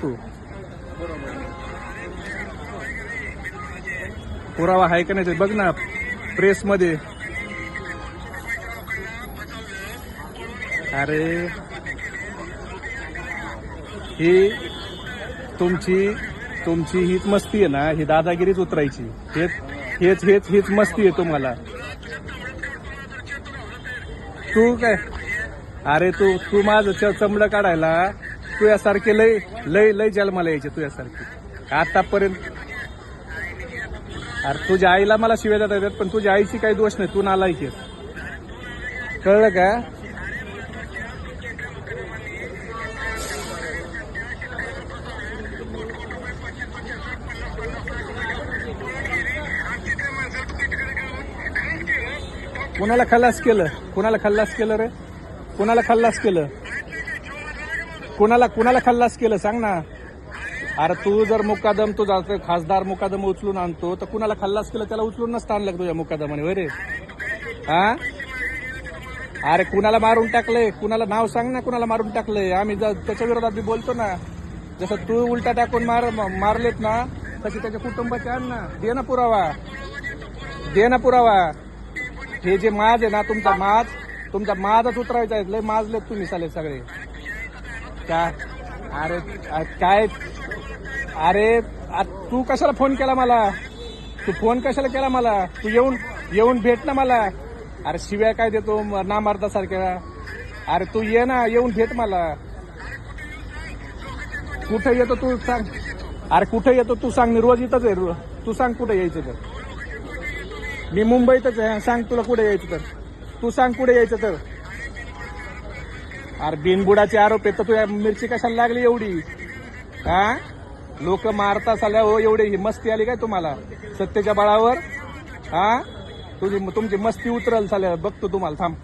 तू. पुरावा आहे का नाही ते बघ ना प्रेस मध्ये. अरे ही तुमची हीच मस्ती आहे ना, ही दादागिरीच उतरायची. हेच मस्ती आहे तुम्हाला. तू काय अरे तू माझं चमडं काढायला तुझ्यासारखे लय लय लय जन्माला यायचे तुझ्यासारखे आतापर्यंत. अरे तुझ्या आईला मला शिव्या देता येतात, पण तुझ्या आईची काही दोष नाही, तू नालायक आहेस. कळलं का? कुणाला खल्लास केलं? कुणाला खल्लास केलं रे? कुणाला खल्लास केलं? कुणाला खल्लास केलं सांग ना. अरे तू जर मुकादम तू जातो खासदार मुकादम उचलून आणतो तर कुणाला खल्लास केलं त्याला उचलून नसतं आणलं तुझ्या मुकादमाने होय रे? हा अरे कुणाला मारून टाकलंय? कुणाला नाव सांग ना, कुणाला मारून टाकलंय? आम्ही त्याच्या विरोधात बी बोलतो ना. जसं तू उलटा टाकून मारलेत ना तशी त्याच्या कुटुंबाचे आण ना. दे ना पुरावा. हे जे माज आहे ना तुमचा माजच उतरायचा आहे. लय माजलेत तुम्ही साले सगळे. काय अरे काय अरे तू कशाला फोन केला मला? तू फोन कशाला केला मला? तू येऊन भेट ना मला. अरे शिव्या काय देतो ना मारता सारख्या? अरे तू ये ना, येऊन भेट मला. कुठे येतो तू सांग. अरे कुठे येतो तू सांग. मी रोज इथंच आहे. तू सांग कुठे यायचं तर. मी मुंबईतच आहे. सांग तुला कुठे यायचं तर. तू सांग कुठे यायचं तर. अरे बिनबुडाचे आरोप आहेत तर तुझ्या मिरची कशाला लागली एवढी? हा लोक मारता साल्या हो एवढी ही मस्ती आली काय तुम्हाला सत्तेच्या बळावर? हा तुमची मस्ती उतरल साल्या बघतो तुम्हाला. थांब.